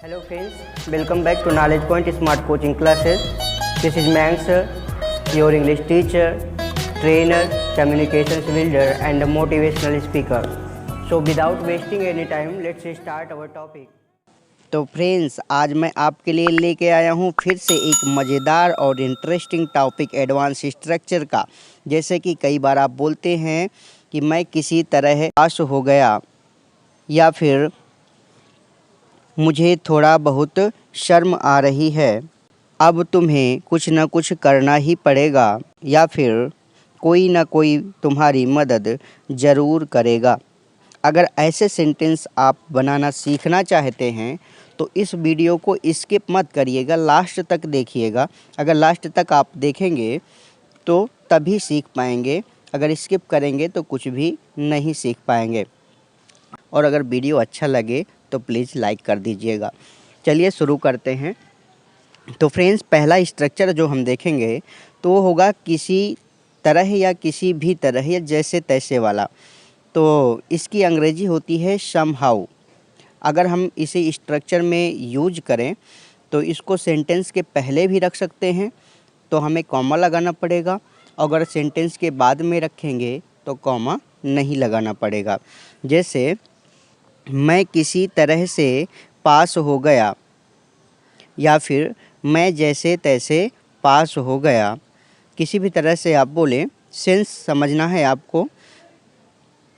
Hello friends, welcome back to Knowledge Point Smart Coaching Classes. This is Mang sir, your English teacher, trainer, communications builder and a motivational speaker. So without wasting any time, let's start our topic. तो friends, आज मैं आपके लिए लेके आया हूँ फिर से एक मज़ेदार और इंटरेस्टिंग टॉपिक एडवांस स्ट्रक्चर का। जैसे कि कई बार आप बोलते हैं कि मैं किसी तरह पास हो गया, या फिर मुझे थोड़ा बहुत शर्म आ रही है, अब तुम्हें कुछ न कुछ करना ही पड़ेगा, या फिर कोई ना कोई तुम्हारी मदद ज़रूर करेगा। अगर ऐसे सेंटेंस आप बनाना सीखना चाहते हैं तो इस वीडियो को स्किप मत करिएगा, लास्ट तक देखिएगा। अगर लास्ट तक आप देखेंगे तो तभी सीख पाएंगे, अगर स्किप करेंगे तो कुछ भी नहीं सीख पाएंगे। और अगर वीडियो अच्छा लगे तो प्लीज़ लाइक कर दीजिएगा। चलिए शुरू करते हैं। तो फ्रेंड्स, पहला स्ट्रक्चर जो हम देखेंगे तो वो होगा किसी तरह या किसी भी तरह या जैसे तैसे वाला। तो इसकी अंग्रेजी होती है समहाउ। अगर हम इसे स्ट्रक्चर में यूज करें तो इसको सेंटेंस के पहले भी रख सकते हैं तो हमें कॉमा लगाना पड़ेगा, अगर सेंटेंस के बाद में रखेंगे तो कॉमा नहीं लगाना पड़ेगा। जैसे मैं किसी तरह से पास हो गया, या फिर मैं जैसे तैसे पास हो गया। किसी भी तरह से आप बोलें, सेंस समझना है आपको।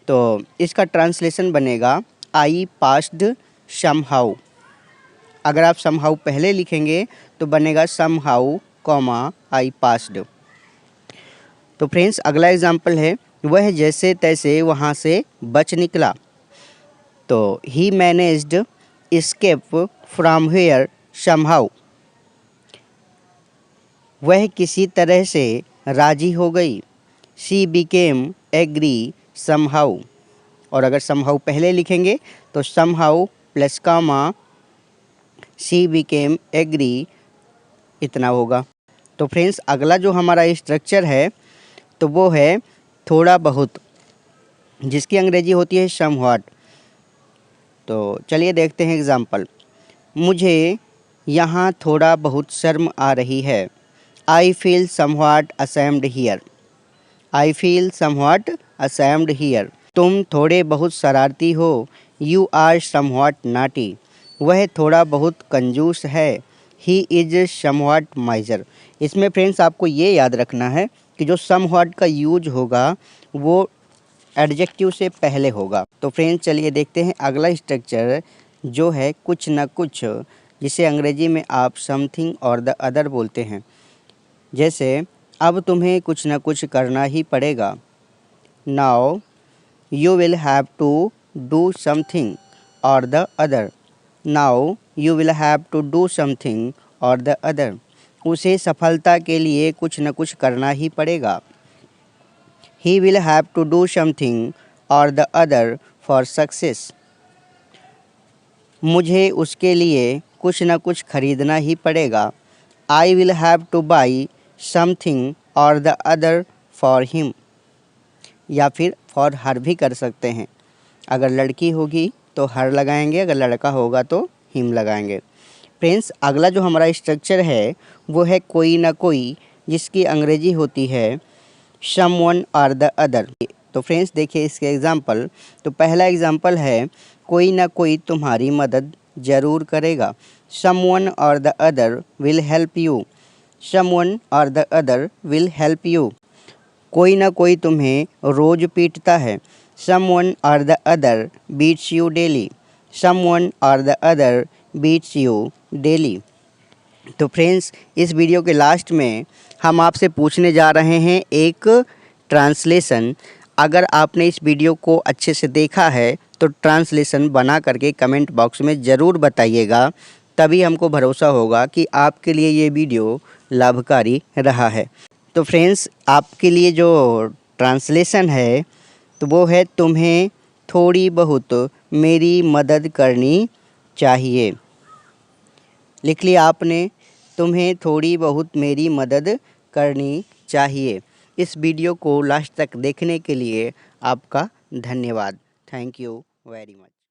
तो इसका ट्रांसलेशन बनेगा आई पास्ड समहाउ। अगर आप समहाउ पहले लिखेंगे तो बनेगा समहाउ कॉमा आई पास्ड। तो फ्रेंड्स, अगला एग्जाम्पल है वह जैसे तैसे वहाँ से बच निकला। तो he managed escape from here somehow. वह किसी तरह से राजी हो गई। She became agree somehow. और अगर समहाउ पहले लिखेंगे तो somehow plus comma she became agree, इतना होगा। तो फ्रेंड्स, अगला जो हमारा स्ट्रक्चर है तो वो है थोड़ा बहुत, जिसकी अंग्रेजी होती है समव्हाट। तो चलिए देखते हैं एग्जाम्पल। मुझे यहाँ थोड़ा बहुत शर्म आ रही है। I feel somewhat ashamed here. I feel somewhat ashamed here. तुम थोड़े बहुत शरारती हो। You are somewhat naughty. वह थोड़ा बहुत कंजूस है। He is somewhat miser. इसमें फ्रेंड्स आपको ये याद रखना है कि जो समव्हाट का यूज होगा वो एडजेक्टिव से पहले होगा। तो फ्रेंड्स, चलिए देखते हैं अगला स्ट्रक्चर जो है कुछ न कुछ, जिसे अंग्रेजी में आप समथिंग और द अदर बोलते हैं। जैसे अब तुम्हें कुछ न कुछ करना ही पड़ेगा। Now you will have to do something or the other. Now you will have to do something or the other. उसे सफलता के लिए कुछ न कुछ करना ही पड़ेगा। He will have to do something or the other for success. मुझे उसके लिए कुछ न कुछ खरीदना ही पड़ेगा। I will have to buy something or the other for him. या फिर for her भी कर सकते हैं। अगर लड़की होगी तो her लगाएंगे, अगर लड़का होगा तो him लगाएंगे। फ्रेंड्स, अगला जो हमारा स्ट्रक्चर है वो है कोई ना कोई, जिसकी अंग्रेजी होती है someone or the other। तो फ्रेंड्स देखिए इसके एग्जाम्पल। तो पहला एग्जाम्पल है कोई ना कोई तुम्हारी मदद ज़रूर करेगा। someone or the other will help you। someone or the other will help you। कोई ना कोई तुम्हें रोज़ पीटता है। someone or the other beats you daily। someone or the other beats you daily। तो फ्रेंड्स, इस वीडियो के लास्ट में हम आपसे पूछने जा रहे हैं एक ट्रांसलेशन। अगर आपने इस वीडियो को अच्छे से देखा है तो ट्रांसलेशन बना करके कमेंट बॉक्स में ज़रूर बताइएगा, तभी हमको भरोसा होगा कि आपके लिए ये वीडियो लाभकारी रहा है। तो फ्रेंड्स, आपके लिए जो ट्रांसलेशन है तो वो है तुम्हें थोड़ी बहुत मेरी मदद करनी चाहिए। लिख लिया आपने, तुम्हें थोड़ी बहुत मेरी मदद करनी चाहिए। इस वीडियो को लास्ट तक देखने के लिए आपका धन्यवाद। Thank you very much.